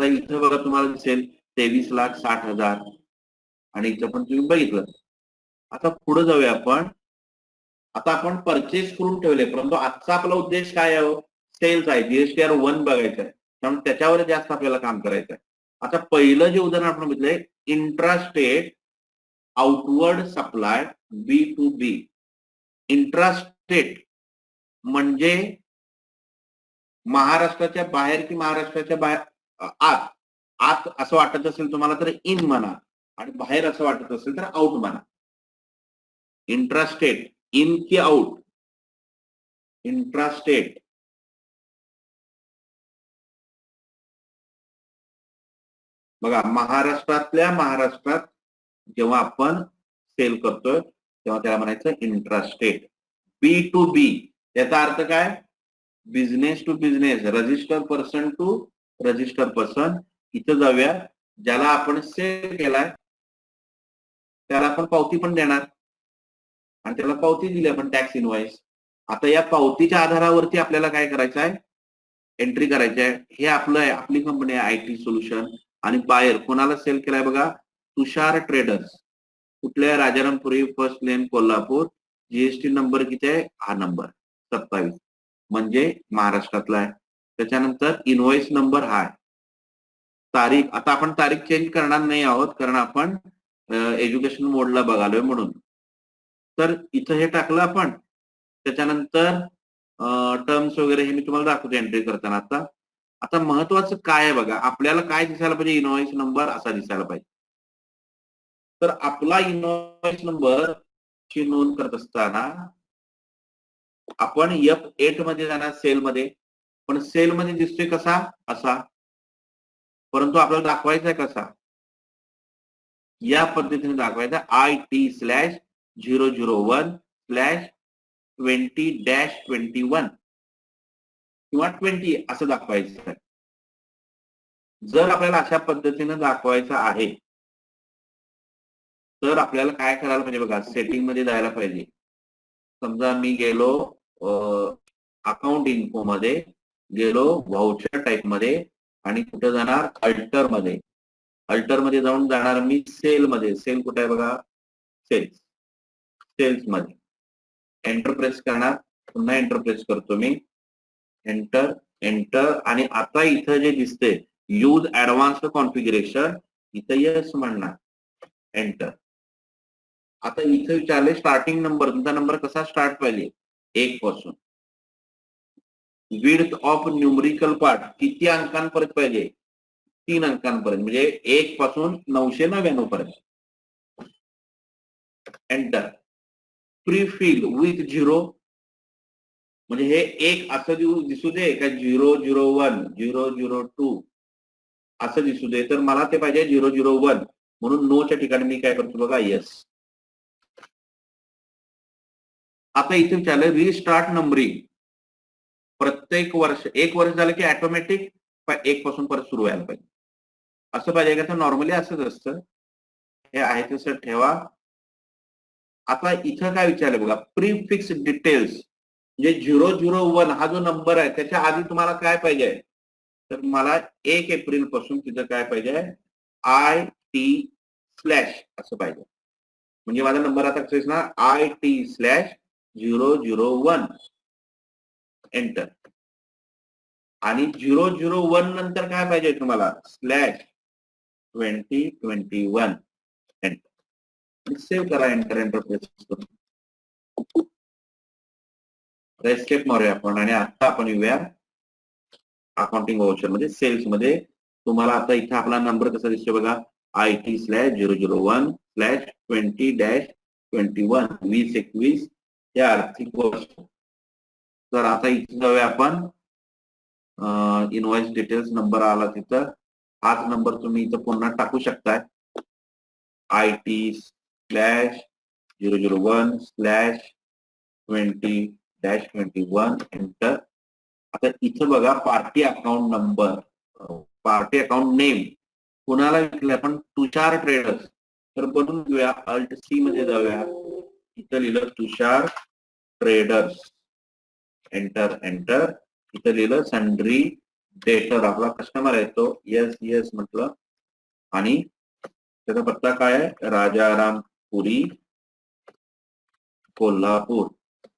आता इथं बघा तुम्हाला दिसेल 23,60,000 आणि इथं पण तुम्ही बघितलं. आता पुढे जाऊया आपण. आता आपण परचेस करून ठेवले, परंतु आजचा आपला उद्देश काय आहे? सेल्स आहे, जीएसटीआर 1 बघायचं आहे, त्यामुळे त्याच्यावर जास्त आपल्याला काम करायचं आहे. आता पहिलं जे उदाहरण आपण बघितलंय, intrastate outward supply B2B. Intrastate म्हणजे महाराष्ट्राच्या बाहेर की महाराष्ट्राच्या बाहेर आत आत असं वाटत असेल तुम्हाला तर इन म्हणा, आणि बाहेर असं वाटत असेल तर आउट म्हणा. इंट्रास्टेट इन की आउट? इंट्रास्टेट बघा, महाराष्ट्रात जेव्हा आपण सेल करतोय तेव्हा त्याला म्हणायचं इंट्रास्टेट. B2B याचा अर्थ काय? Business to business, register person to register person. इथं जाऊया, ज्याला आपण सेल केलाय त्याला आपण पावती पण देणार आणि त्याला पावती दिली आपण टॅक्स इनवॉइस. आता या पावतीच्या आधारावरती आपल्याला काय करायचं आहे? एंट्री करायची आहे. हे आपलं आहे, आपली कंपनी आहे IT सोल्युशन. आणि बायर कोणाला सेल केलाय बघा? तुषार ट्रेडर्स. कुठल्या? राजारामपुरी, फर्स्ट लेन, कोल्हापूर. जीएसटी नंबर किती आहे? हा नंबर 27, म्हणजे महाराष्ट्रातला आहे. त्याच्यानंतर इनवॉइस नंबर हा आहे. तारीख, आता आपण तारीख चेंज करणार नाही आहोत कारण आपण एज्युकेशन मोडला बघालोय म्हणून. तर इथं हे टाकलं आपण. त्याच्यानंतर टर्म्स वगैरे हे मी तुम्हाला दाखवतो एंट्री करताना. आता महत्वाचं काय आहे बघा, आपल्याला काय दिसायला पाहिजे? इनवॉइस नंबर असा दिसायला पाहिजे. तर आपला इनवॉइस नंबर ची नोंद करत असताना आपण F8 मध्ये जाणार सेल मध्ये, पण सेल मध्ये दिसतोय कसा? असा. परंतु आपल्याला दाखवायचा आहे कसा? या पद्धतीने दाखवायचा, IT/001/20-21 किंवा 20 असं दाखवायचं आहे. जर आपल्याला अशा पद्धतीने दाखवायचं आहे तर आपल्याला काय करायला पाहिजे बघा? सेटिंग मध्ये जायला पाहिजे. समजा मी गेलो अकाउंट इन्फो मध्ये, गेलो व्हाउचर टाईप मध्ये, आणि कुठे जाणार? अल्टर मध्ये. अल्टर मध्ये जाऊन जाणार मी सेल मध्ये. सेल कुठे आहे बघा? सेल्स. सेल्स मध्ये एंटर प्रेस करणार. पुन्हा एंटर प्रेस करतो मी. Enter, enter. आणि आता इथं जे दिसते यूज ऍडव्हान्स्ड कॉन्फिगरेशन, इथं येस म्हणणार. एंटर. आता इथं विचारले स्टार्टिंग नंबर, तुमचा नंबर कसा स्टार्ट पाहिजे? 1 पासून. विड्थ ऑफ न्यूमरिकल पार्ट किती अंकांपर्यंत पाहिजे? 3 अंकांपर्यंत, म्हणजे 1 पासून 999 पर्यंत. एंटर. प्रीफिल विथ 0, म्हणजे हे 1 असं दिसू दे का 001, 002 असं दिसू दे? तर मला ते पाहिजे 001, म्हणून नोच्या ठिकाणी मी काय करतो बघा? येस. आता इथे विचारलं रिस्टार्ट नंबरिंग. प्रत्येक वर्ष, 1 वर्ष झालं की ऑटोमॅटिक 1 पासून परत सुरू व्हायला पाहिजे. असं पाहिजे का? तर नॉर्मली असंच असतं. हे आहे तसं ठेवा. आता इथं काय विचारलं बघा? प्रीफिक्स डिटेल्स, म्हणजे 001 हा जो नंबर आहे त्याच्या आधी तुम्हाला काय पाहिजे? तर मला 1 एप्रिल पासून तिथं काय पाहिजे? IT/ असं पाहिजे. म्हणजे माझा नंबर आता कसं ना? IT/001. एंटर. आणि 001 नंतर काय पाहिजे तुम्हाला? /2021. एंटर. सेव्ह करा. एंटर, एंटर प्रेस करून एस्केप मारूया आपण. आणि आता आपण येऊया अकाउंटिंग व्हाउचर मध्ये, सेल्स मध्ये. तुम्हाला आता इथे आपला नंबर कसा दिसतो बघा? IT/001/20-21, 2021 या आर्थिक वर्ष. तर आता इथे जाऊया आपण. इनवॉइस डिटेल्स नंबर आला तिथं. हाच नंबर तुम्ही इथं पुन्हा टाकू शकताय. IT/001/20-21. एंटर. आता इथं बघा party account number, party account name कुणाला विकले आपण? तुषार ट्रेडर्स. तर बनवून घेऊया. Alt+C मध्ये जाऊया. इथं लिहिलं तुषार ट्रेडर्स. Enter, enter. इथं लिहिलं सन्ड्री डेटर आपला कस्टमर आहे तो येस येस म्हटलं आणि त्याचा पत्ता काय आहे Rajarampuri Kolhapur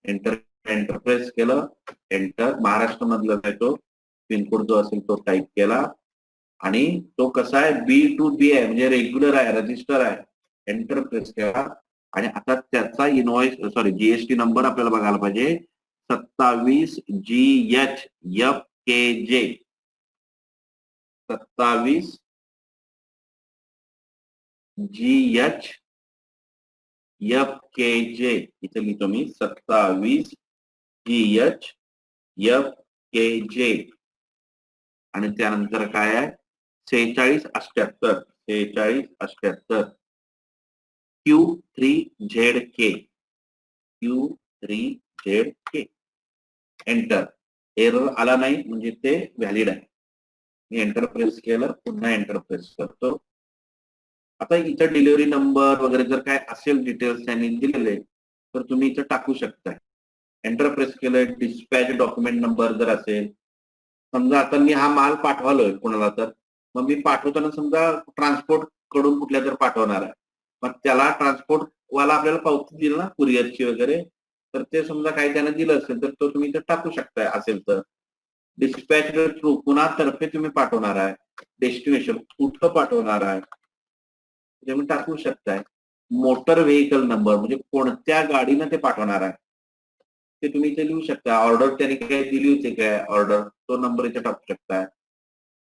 enter enter press केलं एंटर महाराष्ट्र मधला आहे तो पिनकोड जो असेल तो टाईप केला आणि तो कसा आहे B2B आहे म्हणजे रेग्युलर आहे रजिस्टर आहे एंटर प्रेस केला आणि आता त्याचा इनवॉइस सॉरी जीएसटी नंबर आपल्याला बघायला पाहिजे 27GHFKJ 27GHFKJ इथे लिहितो मी 27GHFKJ आणि त्यानंतर काय आहे 4678 Q3ZK एंटर एरर आला नाही म्हणजे ते व्हॅलिड आहे मी एंटर प्रेस केलं पुन्हा एंटर प्रेस करतो आता इथं डिलिव्हरी नंबर वगैरे जर काय असेल डिटेल्स त्यांनी दिलेले तर तुम्ही इथं टाकू शकताय एंटर प्रेस केलं डिस्पॅच डॉक्युमेंट नंबर जर असेल समजा आता मी हा माल पाठवालोय कोणाला तर मग मी पाठवताना समजा ट्रान्सपोर्ट कडून कुठल्या तर पाठवणार आहे मग त्याला ट्रान्सपोर्ट वाला आपल्याला पावती दिली ना कुरिअरची वगैरे तर ते समजा काही त्यानं दिलं असेल तर तो तुम्ही इथं टाकू शकताय असेल तर डिस्पॅच थ्रू कुणातर्फे तुम्ही पाठवणार आहे डेस्टिनेशन कुठं पाठवणार आहे तुम्ही टाकू शकताय मोटर व्हेकल नंबर म्हणजे कोणत्या गाडीनं ते पाठवणार आहे ते तुम्ही इथे लिहू शकता ऑर्डर त्यांनी काय दिली होती काय ऑर्डर तो नंबर इथे टाकू शकताय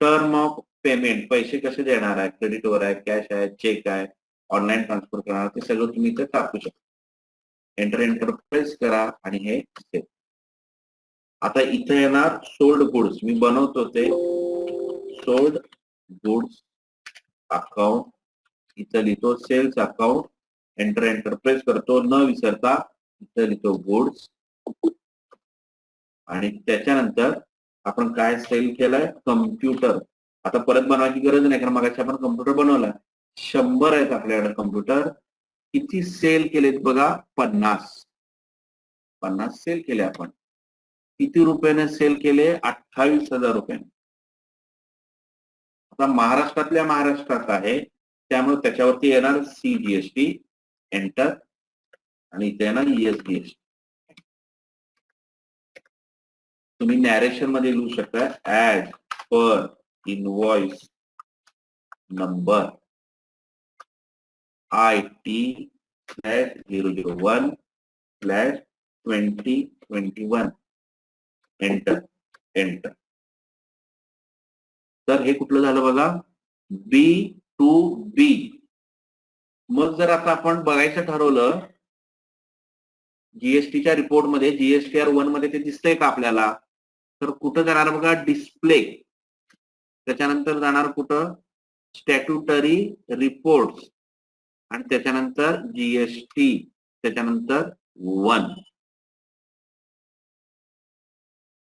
टर्म ऑफ पेमेंट पैसे कसे देणार आहे क्रेडिटवर आहे कॅश आहे चेक आहे ऑनलाईन ट्रान्सफर करणार ते सगळं तुम्ही इथे टाकू शकता एंटर एंटर प्रेस करा आणि हे सेव आता इथे येणार सोल्ड गुड्स मी बनवतो ते सोल्ड गुड्स अकाउंट इथं लिहितो sales account enter enter press करतो न विसरता इथं लिहितो गुड्स आणि त्याच्यानंतर आपण काय सेल केलंय कम्प्युटर आता परत बनवायची गरज नाही कारण मगाशी आपण कम्प्युटर बनवला 100 आहेत आपल्याकडे कम्प्युटर किती सेल केलेत बघा 50 सेल केले आपण किती रुपयाने सेल केले 28,000 रुपयाने आता महाराष्ट्रातल्या महाराष्ट्रात आहे त्यामुळे त्याच्यावरती येणार CGST एंटर आणि इथे येणार ESGST तुम्ही नॅरेशन मध्ये लिहू शकता ऍड पर invoice number IT/001/2021 enter enter तर हे कुठलं झालं बघा B2B मग जर आता आपण बघायचं ठरवलं जीएसटीच्या रिपोर्ट मध्ये GSTR 1 मध्ये ते दिसतंय का आपल्याला तर कुठं जाणार बघा डिस्प्ले त्याच्यानंतर जाणार कुठं स्टॅट्युटरी रिपोर्ट्स आणि त्याच्यानंतर GST त्याच्यानंतर 1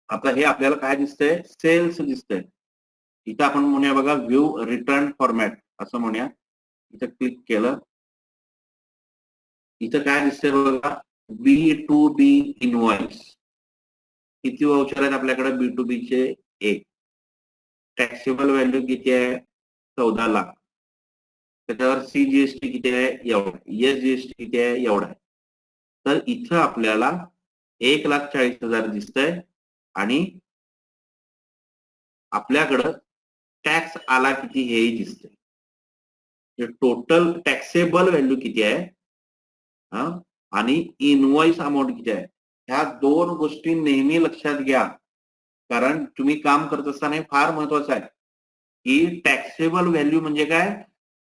आता हे आपल्याला काय दिसतंय सेल्स दिसतंय इथं आपण म्हणूया बघा व्ह्यू रिटर्न फॉर्मॅट असं म्हणूया इथं क्लिक केलं इथं काय दिसतंय बघा B2B इनवॉइस किती वाउचर आहेत आपल्याकडे B2B चे 1 टॅक्सेबल व्हॅल्यू किती आहे 14 लाख त्याच्यावर CGST किती आहे एवढा ESGST किती आहे एवढा तर इथं आपल्याला 1,40,000 दिसतंय आणि आपल्याकडं टॅक्स आला किती हेही दिसतंय टोटल टॅक्सेबल व्हॅल्यू किती आहे आणि इनवॉइस अमाऊंट किती आहे ह्या दोन गोष्टी नेहमी लक्षात घ्या कारण तुम्ही काम करत असताना फार महत्वाचं आहे की टॅक्सेबल व्हॅल्यू म्हणजे काय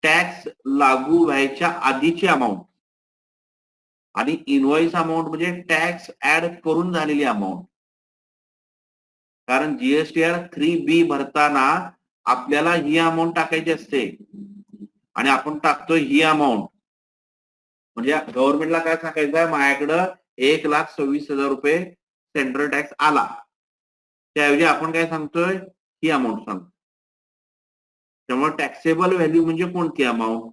टॅक्स लागू व्हायच्या आधीची अमाऊंट आणि इनवॉइस अमाऊंट म्हणजे टॅक्स ऍड करून झालेली अमाऊंट कारण GSTR 3B भरताना आपल्याला ही अमाऊंट टाकायची असते आणि आपण टाकतोय ही अमाऊंट म्हणजे गव्हर्नमेंटला काय सांगायचं आहे माझ्याकडं 1,26,000 रुपये सेंट्रल टॅक्स आला त्याऐवजी आपण काय सांगतोय ही अमाऊंट सांगतो त्यामुळे टॅक्सेबल व्हॅल्यू म्हणजे कोणती अमाऊंट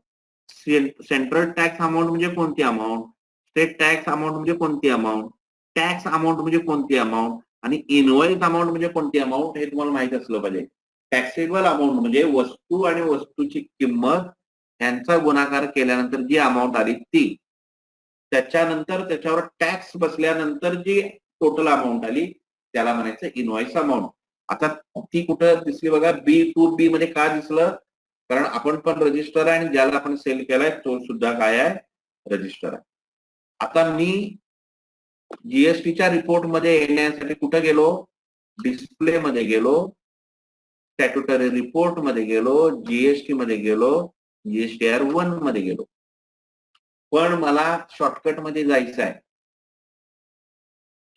सेंट्रल टॅक्स अमाऊंट म्हणजे कोणती अमाऊंट स्टेट टॅक्स अमाऊंट म्हणजे कोणती अमाऊंट टॅक्स अमाऊंट म्हणजे कोणती अमाऊंट आणि इनवॉइस अमाऊंट म्हणजे कोणती अमाऊंट हे तुम्हाला माहित असलं पाहिजे. टॅक्सेबल अमाऊंट म्हणजे वस्तू आणि वस्तूची किंमत यांचा गुणाकार केल्यानंतर जी अमाऊंट आली ती, त्याच्यानंतर त्याच्यावर टॅक्स बसल्यानंतर जी टोटल अमाऊंट आली त्याला म्हणायचं इनवॉइस अमाऊंट. आता ती कुठं दिसली बघा, B2B मध्ये का दिसलं? कारण आपण पण रजिस्टर आहे आणि ज्याला आपण सेल केलाय तो सुद्धा काय आहे, रजिस्टर आहे. आता मी जीएसटीच्या रिपोर्ट मध्ये येण्यासाठी कुठे गेलो, डिस्प्ले मध्ये गेलो, स्टॅट्युटरी रिपोर्ट मध्ये गेलो, जीएसटी मध्ये गेलो, GSTR 1 मध्ये गेलो. पण मला शॉर्टकट मध्ये जायचं आहे.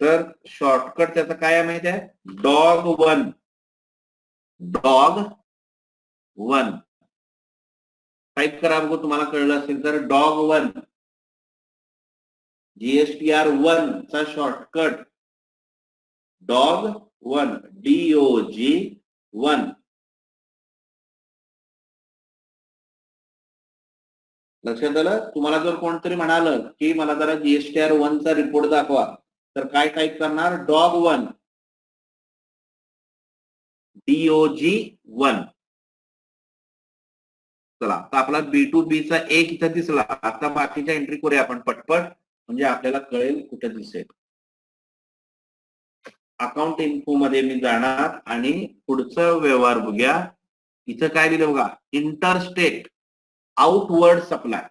तर शॉर्टकट त्याचा काय आहे माहिती आहे, DOG1. DOG1 टाईप करा बघू, तुम्हाला कळलं असेल तर. DOG1 GSTR 1 चा शॉर्टकट DOG1, DOG1. लक्षात आलं? तुम्हाला जर कोणतरी म्हणालं की मला जरा GSTR 1 चा रिपोर्ट दाखवा, तर काय टाईप करणार, DOG1, DOG1. चला, आता आपला B2B चा एक इथं दिसला. आता बाकीच्या एंट्री करूया आपण पटपट, म्हणजे आपल्याला कळेल कुठे दिसेल. अकाउंट इन्फो मध्ये मी जाणार आणि पुढचा व्यवहार बघूया. इथं काय दिलं बघा, इंटरस्टेट आउटवर्ड सप्लाय,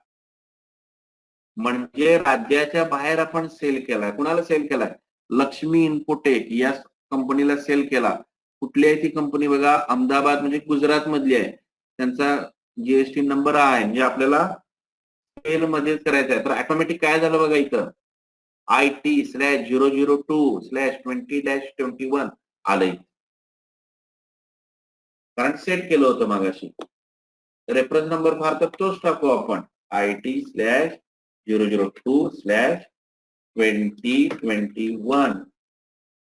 म्हणजे राज्याच्या बाहेर आपण सेल केलाय. कुणाला सेल केलाय? लक्ष्मी इन्फोटेक या कंपनीला सेल केला. कुठली आहे ती कंपनी बघा, अहमदाबाद म्हणजे गुजरात मधली आहे. त्यांचा जीएसटी नंबर आहे, म्हणजे आपल्याला सेल मध्ये करायचा आहे. तर ऑटोमॅटिक काय झालं बघा, इथं IT/002/20-2021 आलंय, कारण सेट केलं होतं मागाशी. रेफरन्स नंबर फार तर तोच टाकू आपण, IT/002/2021.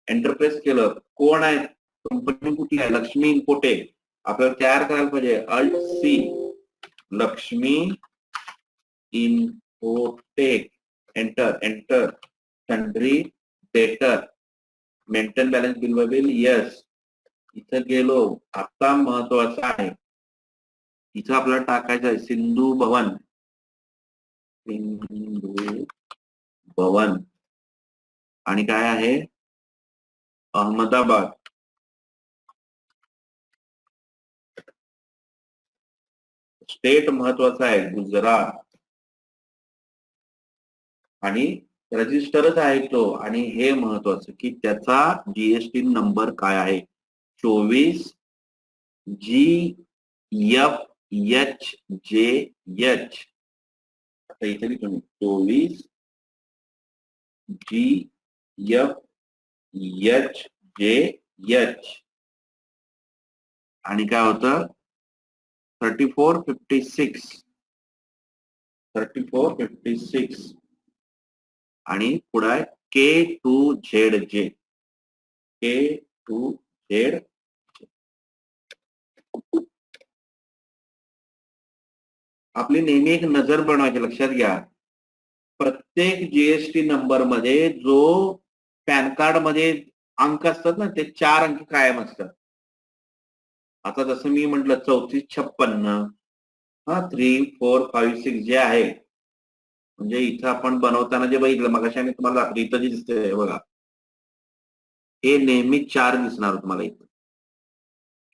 एंटरप्रेस केलं. कोण आहे, कंपनी कुठली आहे, लक्ष्मी इन्फोटेक. आपल्याला तयार करायला पाहिजे Alt+C, Lakshmi infotech. Enter. Sundry डेटर, मेंटेन बॅलन्स बिल यस. इथं गेलो. आता महत्वाचं आहे, इथं आपल्याला टाकायचं आहे सिंधू भवन. आणि काय आहे, अहमदाबाद. स्टेट महत्वाचा आहे, गुजरात. आणि रजिस्टरच आहे तो. आणि हे महत्वाचं की त्याचा जीएसटी नंबर काय आहे, 24GFHJH. आता इथे लिहून 24GFHJH. आणि काय होतं, 3456. आणि पुढे आहे K2ZJ. आपली नेहमी एक नजर बनवायची, लक्षात घ्या. प्रत्येक जीएसटी नंबर मध्ये जो पॅन कार्ड मध्ये अंक असतात ना, ते 4 अंक कायम असतात. आता जसं मी म्हटलं 3456, 3456 जे आहे, म्हणजे इथं आपण बनवताना जे बघितलं मगाशी आम्ही तुम्हाला दाखवलं, इथं जे दिसतंय बघा, हे नेहमी 4 दिसणार तुम्हाला.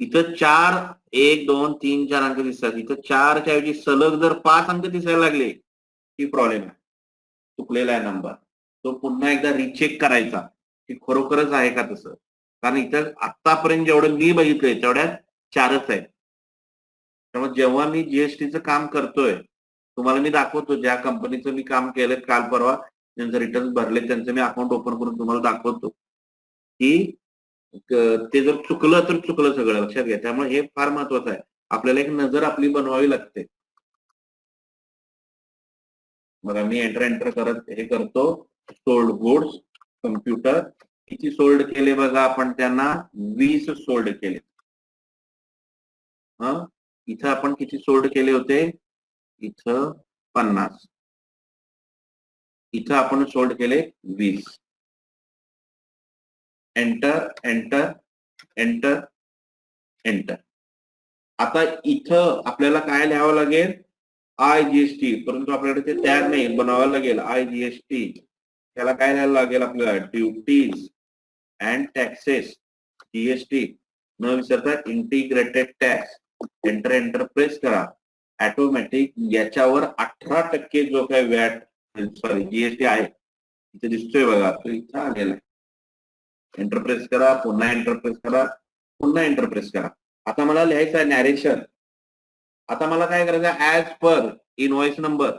इथं 4, 1, 2, 3, 4 अंक दिसतात. इथं 4च्या ऐवजी सलग जर 5 अंक दिसायला लागले की प्रॉब्लेम आहे, चुकलेला आहे नंबर. तो पुन्हा एकदा रिचेक करायचा की खरोखरच आहे का तसं. कारण इथं आतापर्यंत जेवढं मी बघितलंय तेवढ्यात 4च आहेत. त्यामुळे जेव्हा मी जीएसटीचं काम करतोय, तुम्हाला मी दाखवतो ज्या कंपनीचं मी काम केलं काल परवा, त्यांचं रिटर्न भरले, त्यांचं मी अकाउंट ओपन करून तुम्हाला दाखवतो की ते जर चुकलं तर चुकलं सगळं, लक्षात घ्या. त्यामुळे हे फार महत्वाचं आहे, आपल्याला एक नजर आपली बनवावी लागते. बघा मी एंटर करत हे करतो, सोल्ड गुड्स कम्प्युटर. किती सोल्ड केले बघा आपण त्यांना, 20 सोल्ड केले. इथं आपण किती सोल्ड केले होते, इथं 50. इथं आपण सोल्ड केले 20. Enter enter enter enter. आता इथं आपल्याला काय लिहावं लागेल, IGST, परंतु आपल्याकडे ते तयार नाही, बनवावं लागेल IGST. त्याला काय लिहायला लागेल आपल्याला, ड्युटीज अँड टॅक्सेस, GST न विसरता integrated tax. Enter enter press करा. ऑटोमॅटिक याच्यावर 18% जो काही वॅट सॉरी GST आहे इथे दिसतोय बघा, तो इथं आलेला आहे. एंटर प्रेस करा, पुन्हा एंटर प्रेस करा, पुन्हा एंटर प्रेस करा. आता मला लिहायचं आहे नॅरेशन. आता मला काय करायचं आहे, ऍज पर इनवॉइस नंबर.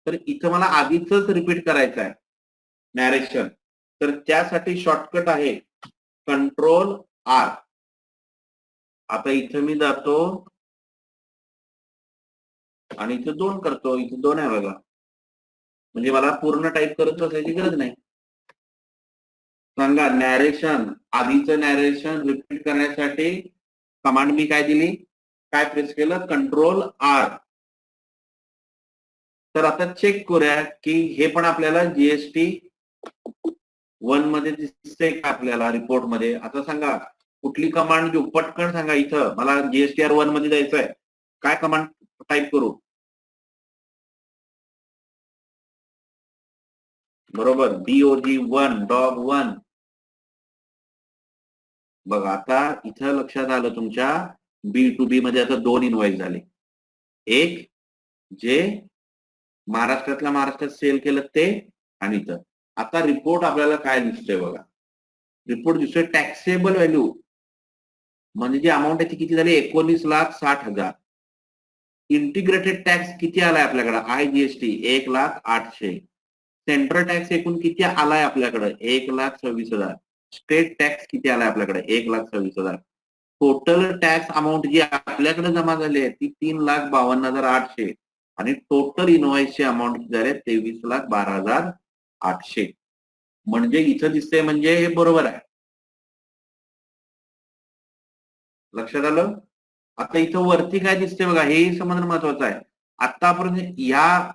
तर इथं मला आधीच रिपीट करायचं आहे नॅरेशन. तर त्यासाठी शॉर्टकट आहे कंट्रोल R. आता इथं मी जातो आणि इथं 2 करतो. इथं 2 आहे बघा, म्हणजे मला पूर्ण टाईप करत बसायची गरज नाही. सांगा नॅरेशन, आधीचं नॅरेशन रिपीट करण्यासाठी कमांड मी काय दिली, काय प्रेस केलं, कंट्रोल R. तर आता चेक करूया की हे पण आपल्याला GST 1 मध्ये दिसतंय का आपल्याला रिपोर्ट मध्ये. आता सांगा कुठली कमांड घेऊ, पटकन सांगा. इथं मला GSTR 1 मध्ये जायचं आहे, काय कमांड टाईप करू. बरोबर, DOG1 डॉग 1. बघा आता इथं लक्षात आलं तुमच्या, B2B मध्ये आता 2 इनवॉइस झाले. एक जे महाराष्ट्रातल्या महाराष्ट्रात सेल केलं ते, आणि इथं आता रिपोर्ट आपल्याला काय दिसतोय बघा. रिपोर्ट दिसतोय टॅक्सेबल व्हॅल्यू म्हणजे जी अमाऊंट आहे ती किती झाली, 19,60,000. इंटिग्रेटेड टॅक्स किती आलाय आपल्याकडे, IGST 1,08,000. सेंट्रल टॅक्स एकूण किती आलाय आपल्याकडे, 1,26,000. स्टेट टॅक्स किती आलाय आपल्याकडे, 1,26,000. टोटल टॅक्स अमाऊंट जी आपल्याकडे जमा झाली आहे ती 3,52,800. आणि टोटल इनवॉइसची अमाऊंट किती झाली, 23,12,800. म्हणजे इथं दिसतंय म्हणजे हे बरोबर आहे. लक्षात आलं. आता इथं वरती काय दिसते बघा, हे समजणं महत्वाचं आहे. आतापर्यंत या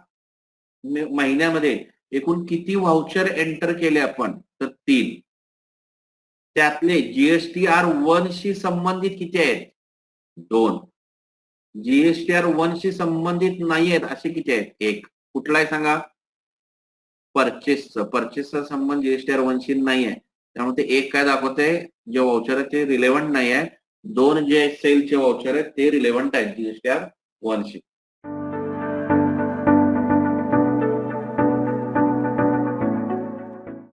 महिन्यामध्ये एकूण किती व्हाउचर एंटर केले आपण, तर 3. त्यातले GSTR 1 शी संबंधित किती आहेत, 2. GSTR 1 शी संबंधित नाही आहेत असे किती आहेत, 1. कुठला आहे सांगा, परचेसचा संबंध GSTR 1 शी नाही आहे, त्यामुळे ते 1 काय दाखवते, जे व्हाउचर आहे ते रिलेव्हंट नाही आहे. 2 जे सेलचे व्हाउचर आहेत ते रिलेव्हंट आहेत GSTR 1 शी.